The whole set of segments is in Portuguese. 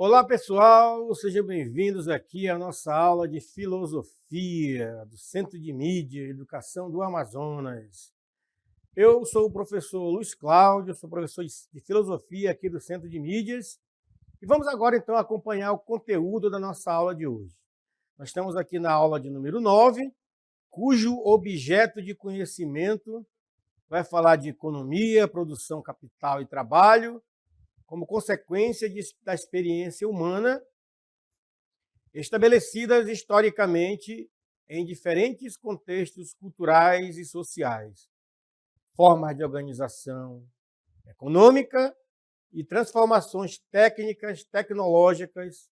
Olá, pessoal, sejam bem-vindos aqui à nossa aula de filosofia do Centro de Mídia e Educação do Amazonas. Eu sou o professor Luiz Cláudio, sou professor de filosofia aqui do Centro de Mídias e vamos agora então acompanhar o conteúdo da nossa aula de hoje. Nós estamos aqui na aula de número 9, cujo objeto de conhecimento vai falar de economia, produção, capital e trabalho, como consequência da experiência humana, estabelecidas historicamente em diferentes contextos culturais e sociais, formas de organização econômica e transformações técnicas, tecnológicas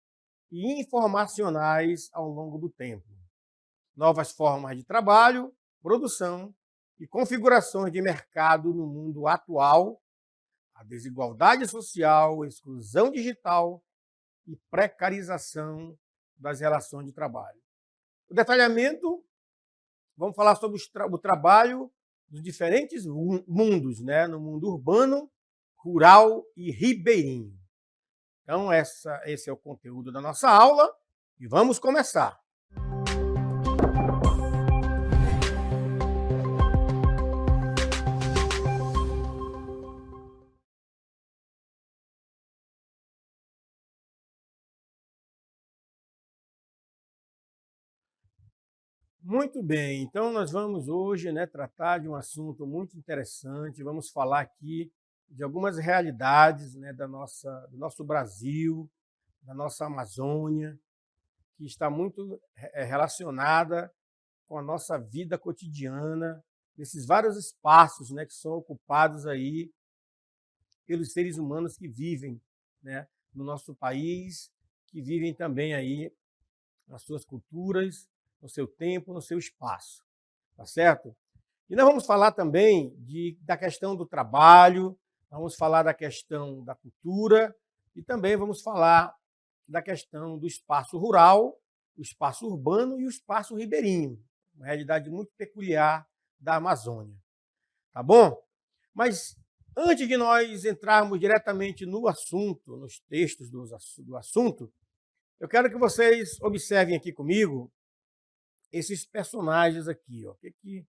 e informacionais ao longo do tempo. Novas formas de trabalho, produção e configurações de mercado no mundo atual, a desigualdade social, exclusão digital e precarização das relações de trabalho. O detalhamento, vamos falar sobre o trabalho dos diferentes mundos, né? No mundo urbano, rural e ribeirinho. Então, esse é o conteúdo da nossa aula e vamos começar. Muito bem, então nós vamos hoje, né, tratar de um assunto muito interessante. Vamos falar aqui de algumas realidades, né, do nosso Brasil, da nossa Amazônia, que está muito relacionada com a nossa vida cotidiana, nesses vários espaços, né, que são ocupados aí pelos seres humanos que vivem, né, no nosso país, que vivem também aí nas suas culturas, no seu tempo, no seu espaço, tá certo? E nós vamos falar também da questão do trabalho, vamos falar da questão da cultura e também vamos falar da questão do espaço rural, o espaço urbano e o espaço ribeirinho, uma realidade muito peculiar da Amazônia, tá bom? Mas antes de nós entrarmos diretamente no assunto, nos textos do assunto, eu quero que vocês observem aqui comigo esses personagens aqui, ó. O que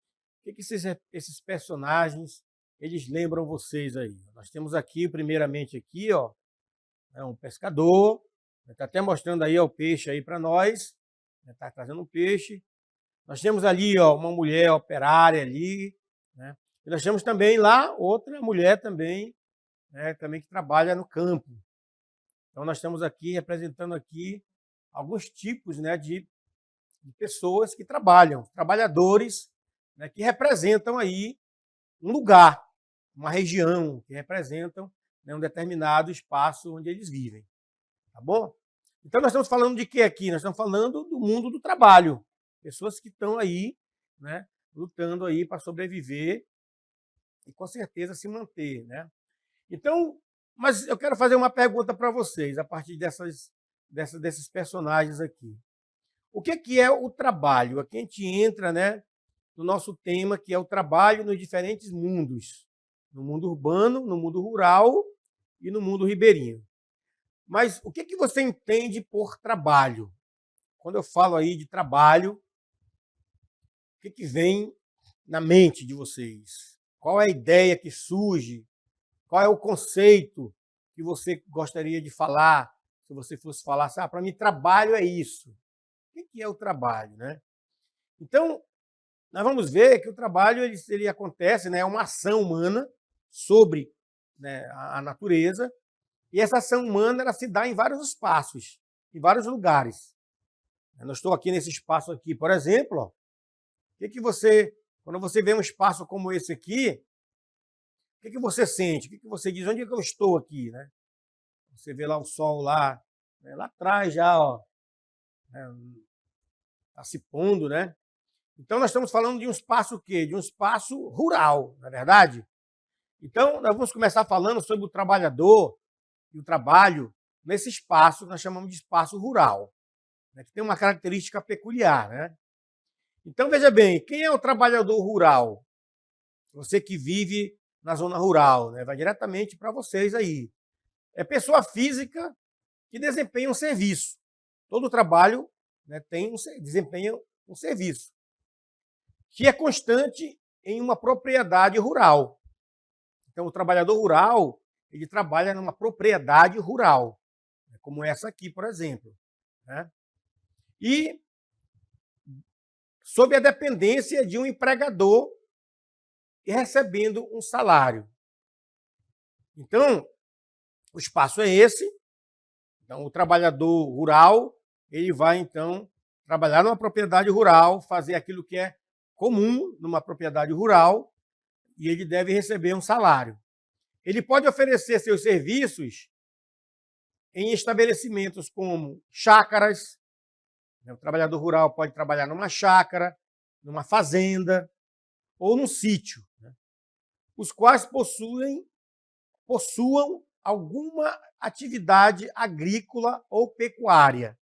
esses personagens eles lembram vocês aí? Nós temos aqui, primeiramente aqui, ó, um pescador, está até mostrando aí ó, o peixe aí para nós, está trazendo um peixe. Nós temos ali ó, uma mulher operária ali, né? E nós temos também lá outra mulher também, né, também que trabalha no campo. Então nós estamos aqui representando aqui alguns tipos, né, de pessoas que trabalham, trabalhadores, né, que representam aí um lugar, uma região, que representam, né, um determinado espaço onde eles vivem. Tá bom? Então nós estamos falando de quê aqui? Nós estamos falando do mundo do trabalho. Pessoas que estão aí, né, lutando aí para sobreviver e com certeza se manter, né? Então, mas eu quero fazer uma pergunta para vocês a partir desses personagens aqui. O que é o trabalho? Aqui a gente entra, né, no nosso tema, que é o trabalho nos diferentes mundos. No mundo urbano, no mundo rural e no mundo ribeirinho. Mas o que você entende por trabalho? Quando eu falo aí de trabalho, o que vem na mente de vocês? Qual é a ideia que surge? Qual é o conceito que você gostaria de falar? Se você fosse falar, ah, para mim trabalho é isso. O que é o trabalho, né? Então, nós vamos ver que o trabalho ele acontece, né, é uma ação humana sobre, né, a natureza, e essa ação humana ela se dá em vários espaços, em vários lugares. Eu não estou aqui nesse espaço aqui, por exemplo, ó, quando você vê um espaço como esse aqui, o que você sente? O que você diz? Onde é que eu estou aqui, né? Você vê lá o sol lá, né, lá atrás já, ó, está se pondo, né? Então, nós estamos falando de um espaço o quê? De um espaço rural, não é verdade? Então, nós vamos começar falando sobre o trabalhador e o trabalho nesse espaço que nós chamamos de espaço rural, né, que tem uma característica peculiar, né? Então, veja bem, quem é o trabalhador rural? Você que vive na zona rural, né? Vai diretamente para vocês aí. É pessoa física que desempenha um serviço. Todo trabalho, né, desempenha um serviço, que é constante em uma propriedade rural. Então, o trabalhador rural, ele trabalha numa propriedade rural, como essa aqui, por exemplo, né? E sob a dependência de um empregador e recebendo um salário. Então, o espaço é esse. Então, o trabalhador rural, ele vai, então, trabalhar numa propriedade rural, fazer aquilo que é comum numa propriedade rural, e ele deve receber um salário. Ele pode oferecer seus serviços em estabelecimentos como chácaras. O trabalhador rural pode trabalhar numa chácara, numa fazenda ou num sítio, né, os quais possuam alguma atividade agrícola ou pecuária.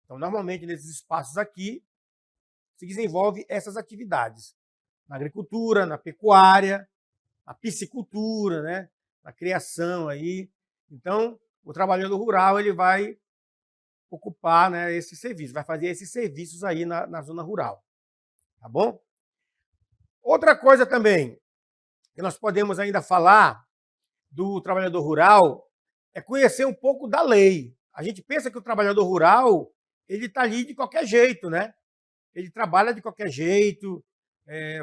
Então, normalmente, nesses espaços aqui, se desenvolve essas atividades. Na agricultura, na pecuária, na piscicultura, né, na criação aí. Então, o trabalhador rural ele vai ocupar, né, esse serviço, vai fazer esses serviços aí na zona rural. Tá bom? Outra coisa também que nós podemos ainda falar do trabalhador rural é conhecer um pouco da lei. A gente pensa que o trabalhador rural ele está ali de qualquer jeito, né? Ele trabalha de qualquer jeito,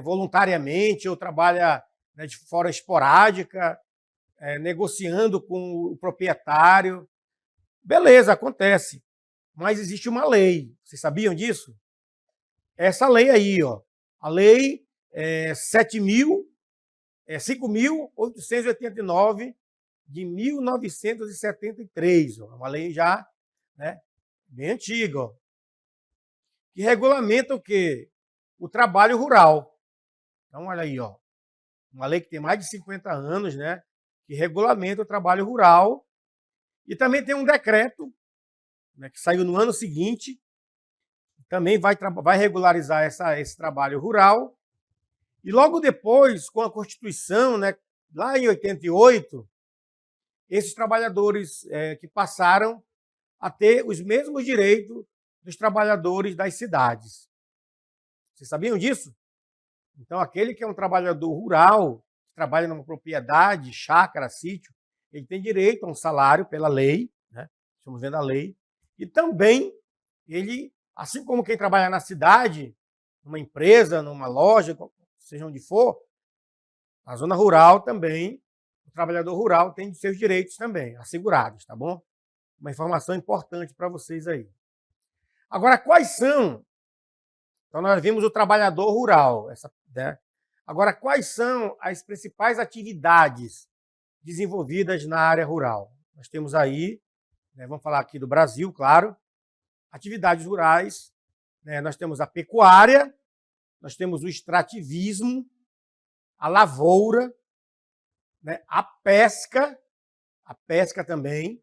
voluntariamente, ou trabalha, né, de forma esporádica, negociando com o proprietário. Beleza, acontece. Mas existe uma lei. Vocês sabiam disso? Essa lei aí, ó, a lei 5.889 de 1973, ó, uma lei já, né, bem antiga, ó, que regulamenta o quê? O trabalho rural. Então, olha aí, ó, uma lei que tem mais de 50 anos, né, que regulamenta o trabalho rural. E também tem um decreto, né, que saiu no ano seguinte, também vai regularizar esse trabalho rural. E logo depois, com a Constituição, né, lá em 88, esses trabalhadores que passaram a ter os mesmos direitos dos trabalhadores das cidades. Vocês sabiam disso? Então, aquele que é um trabalhador rural, que trabalha numa propriedade, chácara, sítio, ele tem direito a um salário pela lei, né? Estamos vendo a lei. E também, ele, assim como quem trabalha na cidade, numa empresa, numa loja, seja onde for, na zona rural também, o trabalhador rural tem seus direitos também assegurados, tá bom? Uma informação importante para vocês aí. Agora, quais são? Então, nós vimos o trabalhador rural. Né? Agora, quais são as principais atividades desenvolvidas na área rural? Nós temos aí, né, vamos falar aqui do Brasil, claro, atividades rurais, né, nós temos a pecuária, nós temos o extrativismo, a lavoura, né, a pesca também,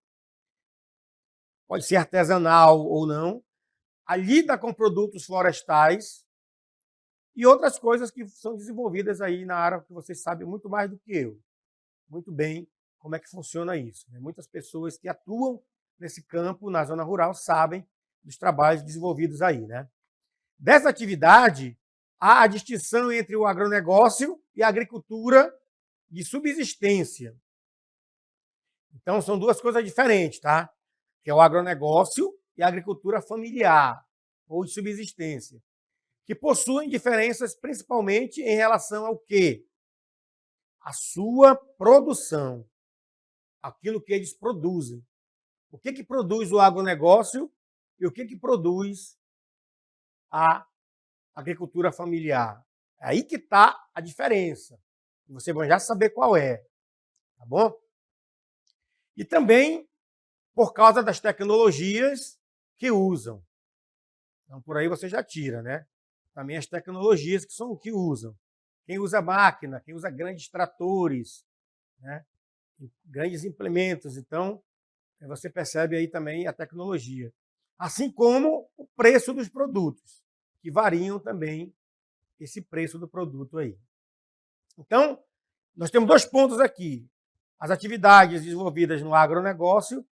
pode ser artesanal ou não, a lida com produtos florestais e outras coisas que são desenvolvidas aí na área que vocês sabem muito mais do que eu, muito bem como é que funciona isso. Né? Muitas pessoas que atuam nesse campo, na zona rural, sabem dos trabalhos desenvolvidos aí. Né? Dessa atividade, há a distinção entre o agronegócio e a agricultura de subsistência. Então, são duas coisas diferentes, tá? Que é o agronegócio e a agricultura familiar, ou de subsistência, que possuem diferenças principalmente em relação ao quê? A sua produção, aquilo que eles produzem. O que produz o agronegócio e o que produz a agricultura familiar. É aí que está a diferença. Você vai já saber qual é, tá bom? E também por causa das tecnologias que usam. Então, por aí você já tira, né? Também as tecnologias que usam. Quem usa máquina, quem usa grandes tratores, né? Grandes implementos. Então, você percebe aí também a tecnologia. Assim como o preço dos produtos, que variam também esse preço do produto aí. Então, nós temos dois pontos aqui. As atividades desenvolvidas no agronegócio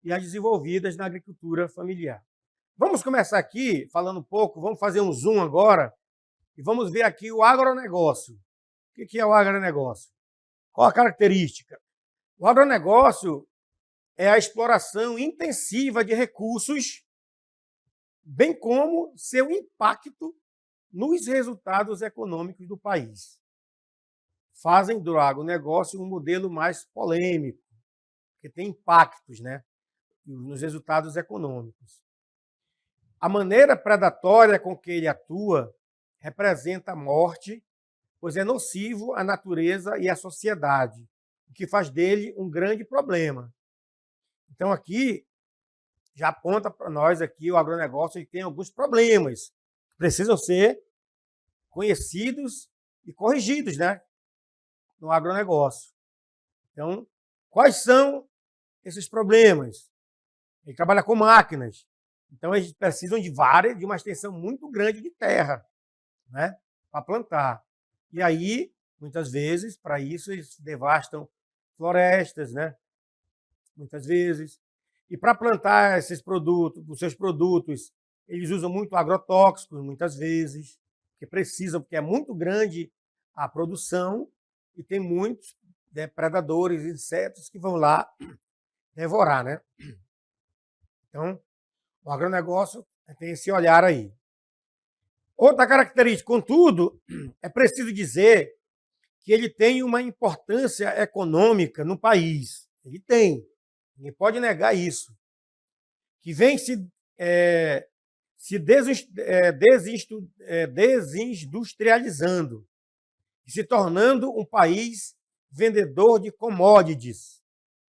e as desenvolvidas na agricultura familiar. Vamos começar aqui falando um pouco, vamos fazer um zoom agora e vamos ver aqui o agronegócio. O que é o agronegócio? Qual a característica? O agronegócio é a exploração intensiva de recursos, bem como seu impacto nos resultados econômicos do país. Fazem do agronegócio um modelo mais polêmico, que tem impactos, né, nos resultados econômicos. A maneira predatória com que ele atua representa a morte, pois é nocivo à natureza e à sociedade, o que faz dele um grande problema. Então aqui já aponta para nós aqui o agronegócio que tem alguns problemas que precisam ser conhecidos e corrigidos, né, no agronegócio. Então, quais são esses problemas? Ele trabalha com máquinas, então eles precisam de uma extensão muito grande de terra, né, para plantar. E aí, muitas vezes, para isso, eles devastam florestas, né, muitas vezes. E para plantar esses produtos, os seus produtos, eles usam muito agrotóxicos, muitas vezes, que precisam, porque é muito grande a produção e tem muitos predadores, insetos que vão lá devorar, né? Então, o agronegócio tem esse olhar aí. Outra característica, contudo, é preciso dizer que ele tem uma importância econômica no país. Ele tem. Ninguém pode negar isso. Que vem se desindustrializando e se tornando um país vendedor de commodities.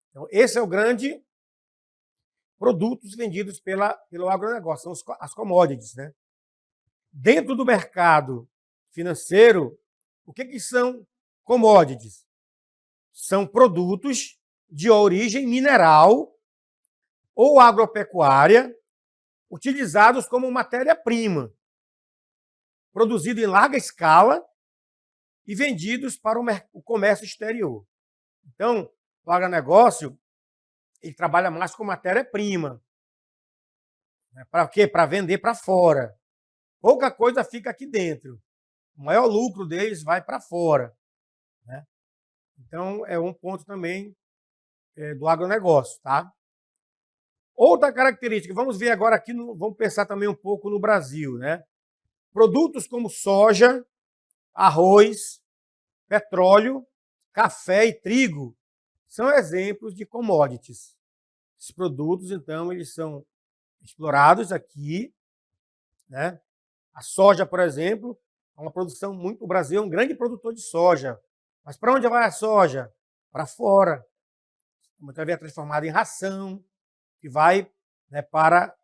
Então, esse é o grande produtos vendidos pelo agronegócio, são as commodities, né? Dentro do mercado financeiro, o que são commodities? São produtos de origem mineral ou agropecuária utilizados como matéria-prima, produzido em larga escala e vendidos para o comércio exterior. Então, o agronegócio ele trabalha mais com matéria-prima. Para quê? Para vender para fora. Pouca coisa fica aqui dentro. O maior lucro deles vai para fora, né? Então, é um ponto também do agronegócio, tá? Outra característica, vamos ver agora aqui, vamos pensar também um pouco no Brasil, né? Produtos como soja, arroz, petróleo, café e trigo são exemplos de commodities. Esses produtos, então, eles são explorados aqui, né? A soja, por exemplo, é uma produção muito... O Brasil é um grande produtor de soja. Mas para onde vai a soja? Para fora. Muitas vezes é transformada em ração, que vai, né, para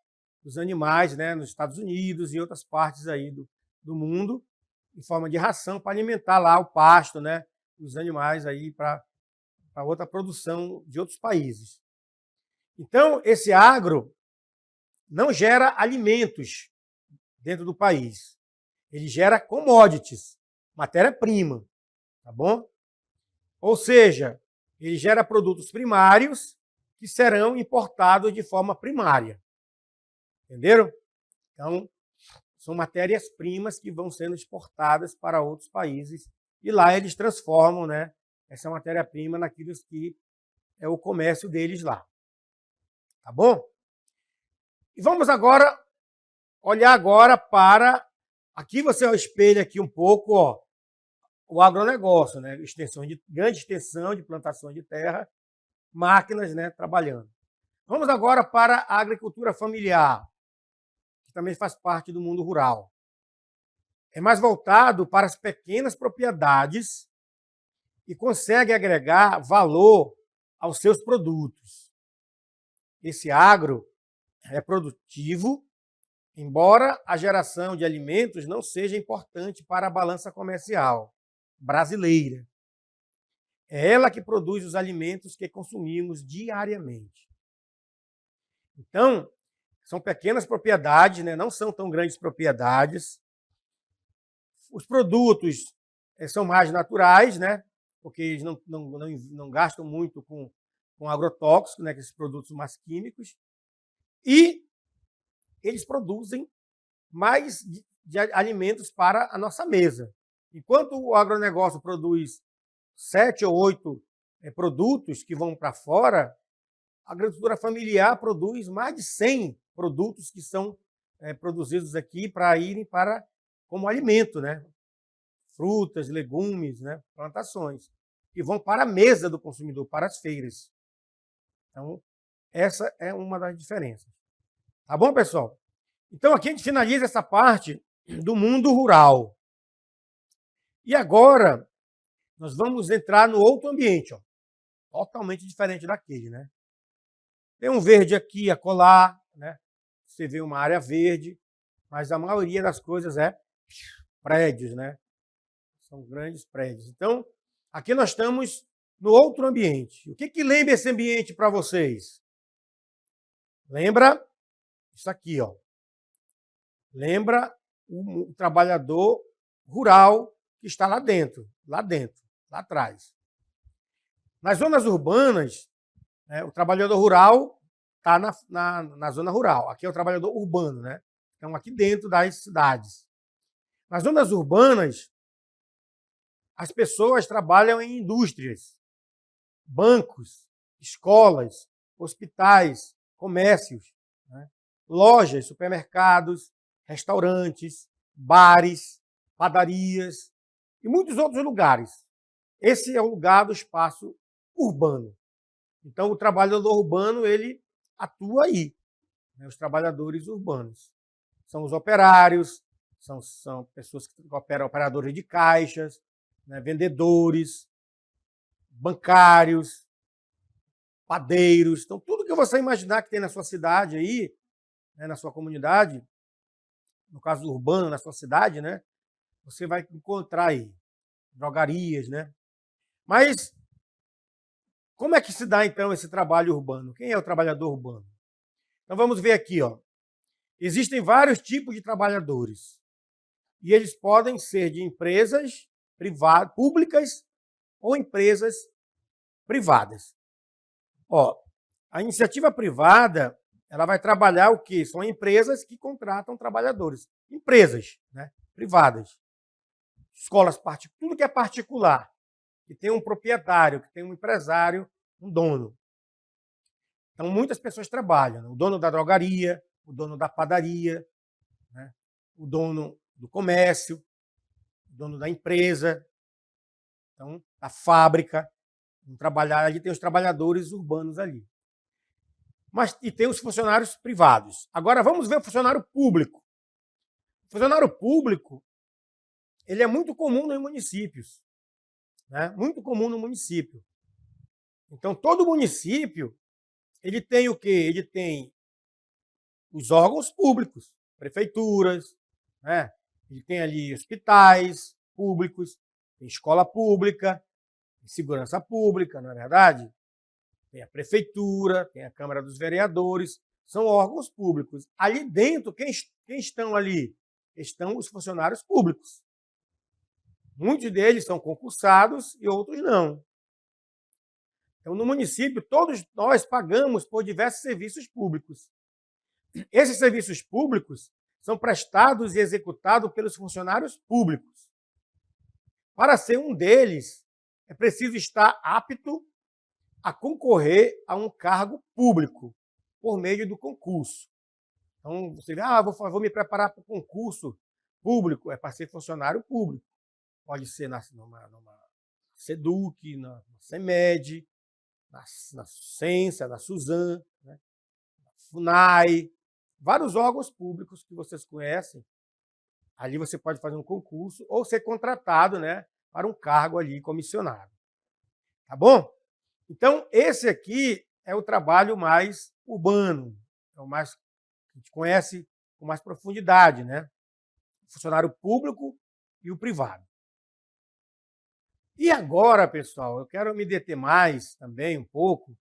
os animais, né, nos Estados Unidos e outras partes aí do mundo, em forma de ração para alimentar lá o pasto, né, os animais aí para outra produção de outros países. Então, esse agro não gera alimentos dentro do país. Ele gera commodities, matéria-prima, tá bom? Ou seja, ele gera produtos primários que serão importados de forma primária. Entenderam? Então, são matérias-primas que vão sendo exportadas para outros países e lá eles transformam, né, essa matéria-prima naquilo que é o comércio deles lá. Tá bom? E vamos agora olhar agora para... Aqui você espelha aqui um pouco, ó, o agronegócio, né? Grande extensão de plantação de terra, máquinas, né, trabalhando. Vamos agora para a agricultura familiar, que também faz parte do mundo rural. É mais voltado para as pequenas propriedades e consegue agregar valor aos seus produtos. Esse agro é produtivo, embora a geração de alimentos não seja importante para a balança comercial brasileira. É ela que produz os alimentos que consumimos diariamente. Então, são pequenas propriedades, né? Não são tão grandes propriedades. Os produtos são mais naturais, né? Porque eles não gastam muito com com agrotóxicos, né, com esses produtos mais químicos, e eles produzem mais de alimentos para a nossa mesa. Enquanto o agronegócio produz 7 ou 8 produtos que vão para fora, a agricultura familiar produz mais de 100 produtos que são produzidos aqui para irem para como alimento, né? Frutas, legumes, né? Plantações, que vão para a mesa do consumidor, para as feiras. Então, essa é uma das diferenças. Tá bom, pessoal? Então, aqui a gente finaliza essa parte do mundo rural. E agora, nós vamos entrar no outro ambiente, ó, totalmente diferente daquele, né? Tem um verde aqui, acolá, né? Você vê uma área verde, mas a maioria das coisas é prédios, né? São grandes prédios. Então, aqui nós estamos no outro ambiente. O que lembra esse ambiente para vocês? Lembra isso aqui, ó. Lembra o trabalhador rural que está lá dentro, lá atrás. Nas zonas urbanas, o trabalhador rural está na zona rural. Aqui é o trabalhador urbano, né? Então, aqui dentro das cidades. Nas zonas urbanas, as pessoas trabalham em indústrias, bancos, escolas, hospitais, comércios, né? Lojas, supermercados, restaurantes, bares, padarias e muitos outros lugares. Esse é o lugar do espaço urbano. Então, o trabalhador urbano, ele atua aí, né? Os trabalhadores urbanos. São os operários, são pessoas que operam, operadores de caixas, né? Vendedores, bancários, padeiros. Então, tudo que você imaginar que tem na sua cidade aí, né? Na sua comunidade, no caso urbano, na sua cidade, né? Você vai encontrar aí drogarias, né? Mas como é que se dá, então, esse trabalho urbano? Quem é o trabalhador urbano? Então, vamos ver aqui, ó. Existem vários tipos de trabalhadores. E eles podem ser de empresas privadas, públicas ou empresas privadas. Ó, a iniciativa privada, ela vai trabalhar o quê? São empresas que contratam trabalhadores. Empresas, né? Privadas. Escolas particulares, tudo que é particular, que tem um proprietário, que tem um empresário, um dono. Então, muitas pessoas trabalham, né? O dono da drogaria, o dono da padaria, né? O dono do comércio, o dono da empresa, então, da fábrica. Ali tem os trabalhadores urbanos ali. E tem os funcionários privados. Agora, vamos ver o funcionário público. O funcionário público, ele é muito comum nos municípios, né? Muito comum no município. Então, todo município, ele tem o quê? Ele tem os órgãos públicos, prefeituras, né? Ele tem ali hospitais públicos, tem escola pública, tem segurança pública, não é verdade? Tem a prefeitura, tem a Câmara dos Vereadores, são órgãos públicos. Ali dentro, quem estão ali? Estão os funcionários públicos. Muitos deles são concursados e outros não. Então, no município, todos nós pagamos por diversos serviços públicos. Esses serviços públicos são prestados e executados pelos funcionários públicos. Para ser um deles, é preciso estar apto a concorrer a um cargo público por meio do concurso. Então, você vê, vou me preparar para o concurso público, é para ser funcionário público. Pode ser numa SEDUC, na CEMED, na Ciência, na Suzan, né? Na FUNAI, vários órgãos públicos que vocês conhecem. Ali você pode fazer um concurso ou ser contratado, né, para um cargo ali comissionado. Tá bom? Então, esse aqui é o trabalho mais urbano, é o mais que a gente conhece com mais profundidade, né? O funcionário público e o privado. E agora, pessoal, eu quero me deter mais também um pouco,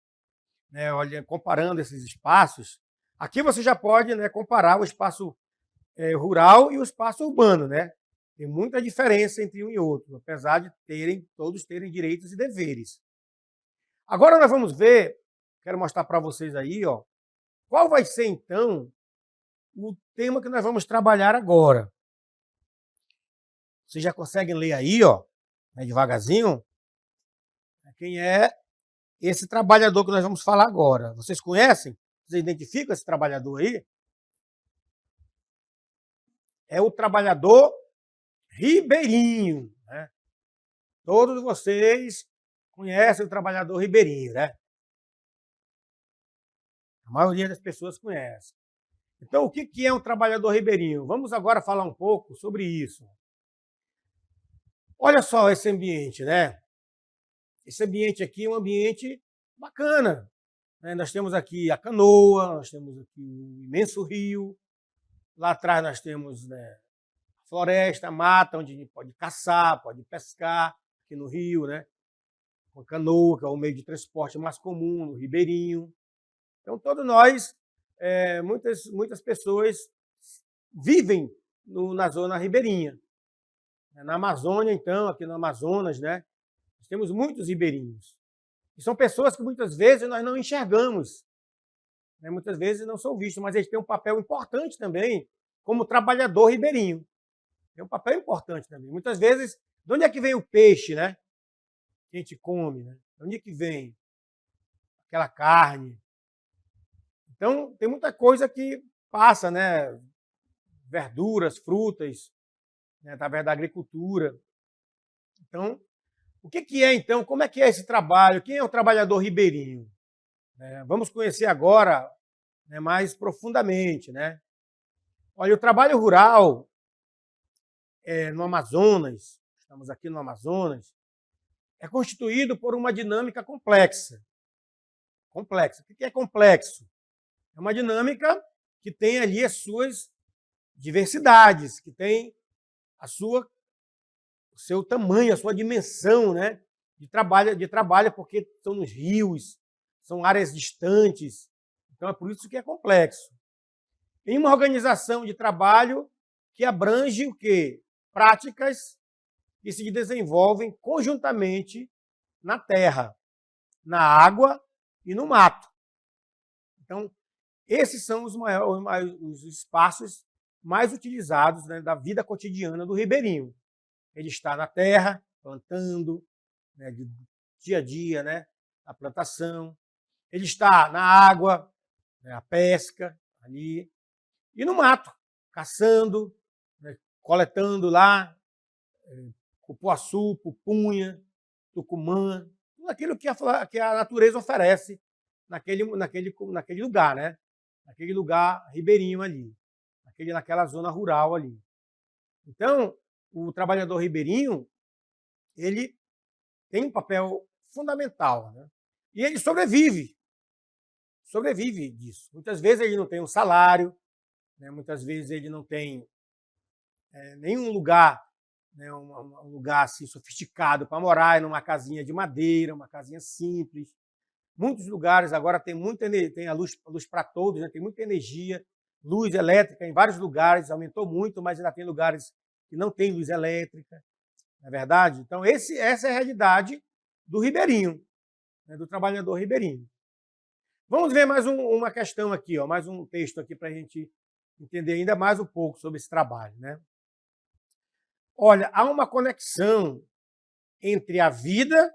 né, comparando esses espaços. Aqui você já pode, né, comparar o espaço rural e o espaço urbano, né? Tem muita diferença entre um e outro, apesar de todos terem direitos e deveres. Agora nós vamos ver quero mostrar para vocês aí, ó, qual vai ser, então, o tema que nós vamos trabalhar agora. Vocês já conseguem ler aí, ó, né, devagarzinho? Quem é esse trabalhador que nós vamos falar agora? Vocês conhecem? Vocês identificam esse trabalhador aí? É o trabalhador ribeirinho, né? Todos vocês conhecem o trabalhador ribeirinho, né? A maioria das pessoas conhece. Então, o que é um trabalhador ribeirinho? Vamos agora falar um pouco sobre isso. Olha só esse ambiente, né? Esse ambiente aqui é um ambiente bacana, né? Nós temos aqui a canoa, nós temos aqui um imenso rio, lá atrás nós temos, né, floresta, mata, onde a gente pode caçar, pode pescar, aqui no rio, né? Com a canoa, que é o meio de transporte mais comum, no ribeirinho. Então, todos nós, muitas pessoas vivem na zona ribeirinha. Na Amazônia, então, aqui no Amazonas, né? Nós temos muitos ribeirinhos. E são pessoas que muitas vezes nós não enxergamos, né? Muitas vezes não são vistos, mas eles têm um papel importante também como trabalhador ribeirinho. Tem um papel importante também. Muitas vezes, de onde é que vem o peixe, né? Que a gente come, né? De onde é que vem aquela carne? Então, tem muita coisa que passa, né? Verduras, frutas, né? Através da agricultura. Então, o que é, então? Como é que é esse trabalho? Quem é o trabalhador ribeirinho? Vamos conhecer agora, né, mais profundamente, né? Olha, o trabalho rural no Amazonas, estamos aqui no Amazonas, é constituído por uma dinâmica complexa. Complexa. O que é complexo? É uma dinâmica que tem ali as suas diversidades, que tem o seu tamanho, a sua dimensão, né, de trabalho, porque são nos rios, são áreas distantes. Então é por isso que é complexo. Tem uma organização de trabalho que abrange o quê? Práticas que se desenvolvem conjuntamente na terra, na água e no mato. Então, esses são os espaços mais utilizados, né, da vida cotidiana do ribeirinho. Ele está na terra, plantando, né, de dia a dia, né, a plantação. Ele está na água, né, a pesca ali. E no mato, caçando, né, coletando lá cupuaçu, pupunha, tucumã, tudo aquilo que a natureza oferece naquele lugar, né? Naquele lugar ribeirinho ali, naquela zona rural ali. Então, o trabalhador ribeirinho, ele tem um papel fundamental, né? E ele sobrevive disso. Muitas vezes ele não tem um salário, né? Muitas vezes ele não tem nenhum lugar, né, um lugar assim, sofisticado para morar, numa casinha de madeira, uma casinha simples. Muitos lugares agora tem a luz para todos, né? Tem muita energia, luz elétrica em vários lugares, aumentou muito, mas ainda tem lugares que não tem luz elétrica, não é verdade? Então, essa é a realidade do ribeirinho, né, do trabalhador ribeirinho. Vamos ver mais uma questão aqui, ó, mais um texto aqui para a gente entender ainda mais um pouco sobre esse trabalho, né? Olha, há uma conexão entre a vida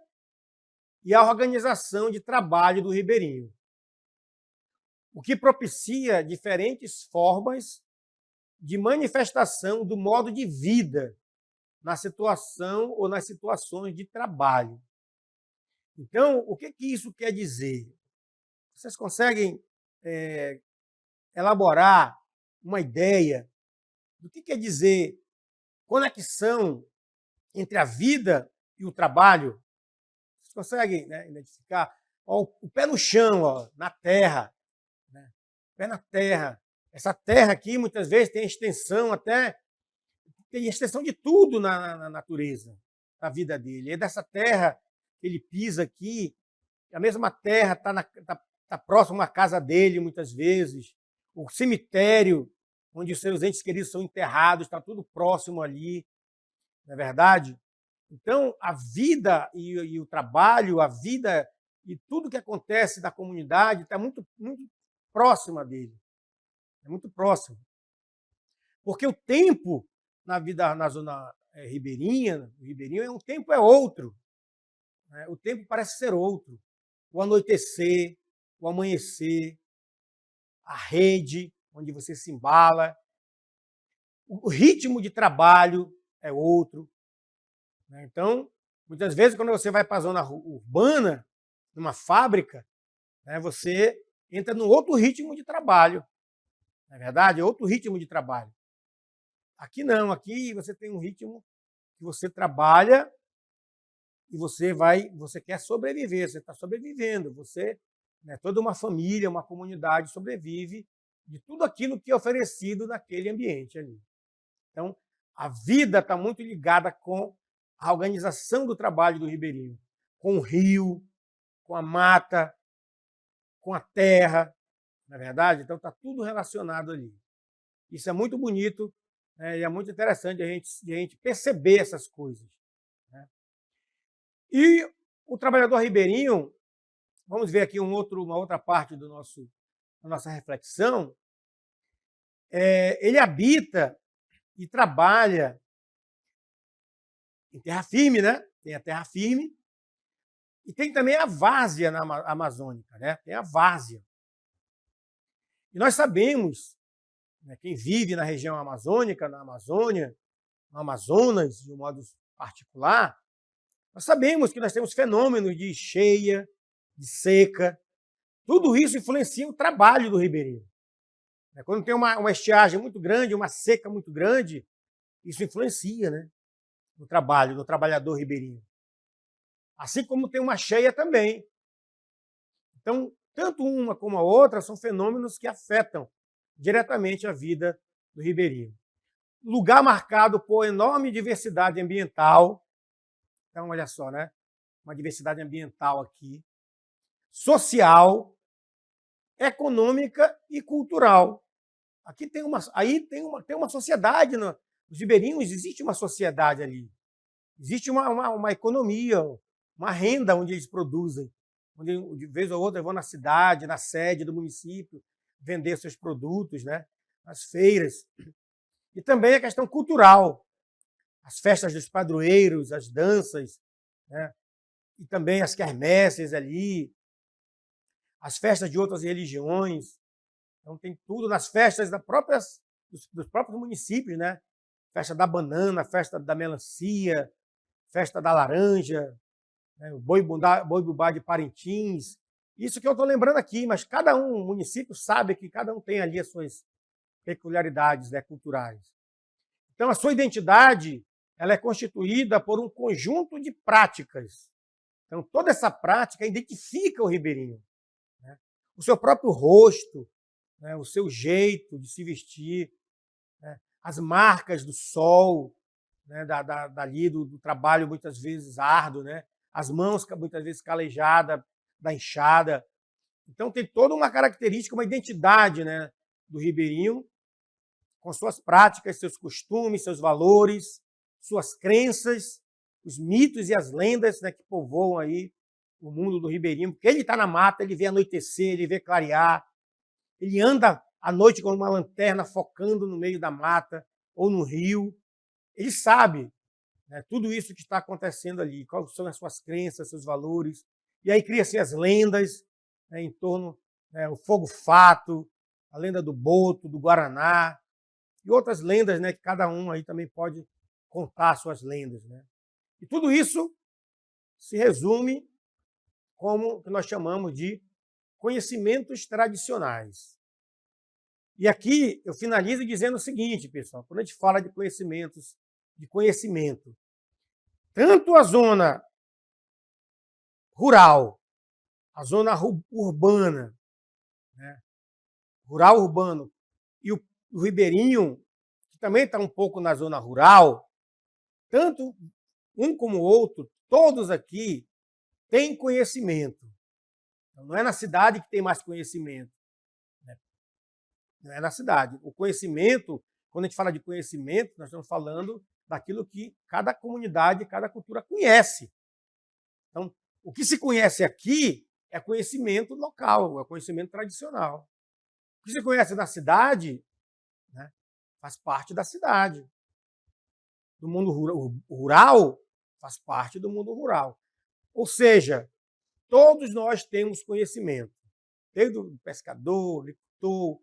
e a organização de trabalho do ribeirinho, o que propicia diferentes formas de manifestação do modo de vida na situação ou nas situações de trabalho. Então, o que isso quer dizer? Vocês conseguem elaborar uma ideia do que quer dizer conexão entre a vida e o trabalho? Vocês conseguem, né, identificar? Ó, o pé no chão, ó, na terra, né? Pé na terra. Essa terra aqui, muitas vezes, tem extensão tem extensão de tudo na natureza, na vida dele. É dessa terra que ele pisa aqui, a mesma terra está próxima à casa dele, muitas vezes. O cemitério, onde os seus entes queridos são enterrados, está tudo próximo ali, não é verdade? Então, a vida e o trabalho, a vida e tudo que acontece da comunidade está muito, muito próxima dele. É muito próximo. Porque o tempo na vida, na zona ribeirinha, o ribeirinho, um tempo é outro. Né? O tempo parece ser outro. O anoitecer, o amanhecer, a rede, onde você se embala, o ritmo de trabalho é outro. Né? Então, muitas vezes, quando você vai para a zona urbana, numa fábrica, né, você entra num outro ritmo de trabalho. Não é verdade? É outro ritmo de trabalho. Aqui não, aqui você tem um ritmo que você trabalha e você quer sobreviver, você está sobrevivendo, você, né, toda uma família, uma comunidade sobrevive de tudo aquilo que é oferecido naquele ambiente ali. Então, a vida está muito ligada com a organização do trabalho do ribeirinho, com o rio, com a mata, com a terra, não é verdade? Então, está tudo relacionado ali. Isso é muito bonito, né, e é muito interessante a gente perceber essas coisas. Né? E o trabalhador ribeirinho, vamos ver aqui uma outra parte da nossa reflexão, ele habita e trabalha em terra firme, né? Tem a terra firme, e tem também a várzea na amazônica, né? Tem a várzea. E nós sabemos, né, quem vive na região amazônica, na Amazônia, no Amazonas, de um modo particular, nós sabemos que nós temos fenômenos de cheia, de seca. Tudo isso influencia o trabalho do ribeirinho. Quando tem uma estiagem muito grande, uma seca muito grande, isso influencia, né, no trabalho do trabalhador ribeirinho. Assim como tem uma cheia também. Então, tanto uma como a outra são fenômenos que afetam diretamente a vida do ribeirinho. Lugar marcado por enorme diversidade ambiental. Então, olha só, né? Uma diversidade ambiental aqui, social, econômica e cultural. Aqui tem uma sociedade, nos ribeirinhos existe uma sociedade ali. Existe uma economia, uma renda onde eles produzem. Onde, de vez ou outra, vão na cidade, na sede do município, vender seus produtos, né? Nas feiras. E também a questão cultural. As festas dos padroeiros, as danças, né? E também as quermesses ali, as festas de outras religiões. Então tem tudo nas festas dos próprios municípios, né? Festa da banana, festa da melancia, festa da laranja, né? O boi-bubá de Parintins. Isso que eu estou lembrando aqui, mas cada município sabe que cada um tem ali as suas peculiaridades, né, culturais. Então a sua identidade ela é constituída por um conjunto de práticas. Então toda essa prática identifica o ribeirinho. Né? O seu próprio rosto, né, o seu jeito de se vestir, né, as marcas do sol, né, dali do trabalho muitas vezes árduo, né, as mãos muitas vezes calejadas da enxada. Então tem toda uma característica, uma identidade, né, do ribeirinho, com suas práticas, seus costumes, seus valores, suas crenças, os mitos e as lendas, né, que povoam aí o mundo do ribeirinho, porque ele está na mata, ele vê anoitecer, ele vê clarear, ele anda à noite com uma lanterna focando no meio da mata ou no rio. Ele sabe, né, tudo isso que está acontecendo ali, quais são as suas crenças, seus valores. E aí cria-se as lendas, né, em torno, né, o fogo-fato, a lenda do boto, do guaraná, e outras lendas, né, que cada um aí também pode contar suas lendas. Né? E tudo isso se resume como o que nós chamamos de conhecimentos tradicionais. E aqui eu finalizo dizendo o seguinte, pessoal, quando a gente fala de conhecimentos, de conhecimento, tanto a zona rural, a zona urbana, né, rural urbano, e o ribeirinho, que também está um pouco na zona rural, tanto um como o outro, todos aqui têm conhecimento. Então, não é na cidade que tem mais conhecimento. Né? Não é na cidade. O conhecimento, quando a gente fala de conhecimento, nós estamos falando daquilo que cada comunidade, cada cultura conhece. Então, o que se conhece aqui é conhecimento local, é conhecimento tradicional. O que você conhece na cidade, né, faz parte da cidade. Do mundo rural, faz parte do mundo rural. Ou seja, todos nós temos conhecimento. Desde o pescador, o agricultor,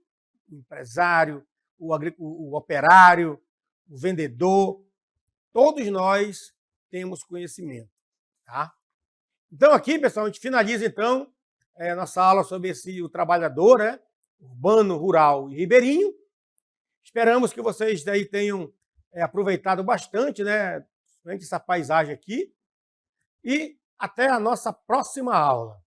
o empresário, o operário, o vendedor, todos nós temos conhecimento. Tá? Então aqui, pessoal, a gente finaliza então a nossa aula sobre o trabalhador, né, urbano, rural e ribeirinho. Esperamos que vocês daí tenham aproveitado bastante, né, essa paisagem aqui. E até a nossa próxima aula.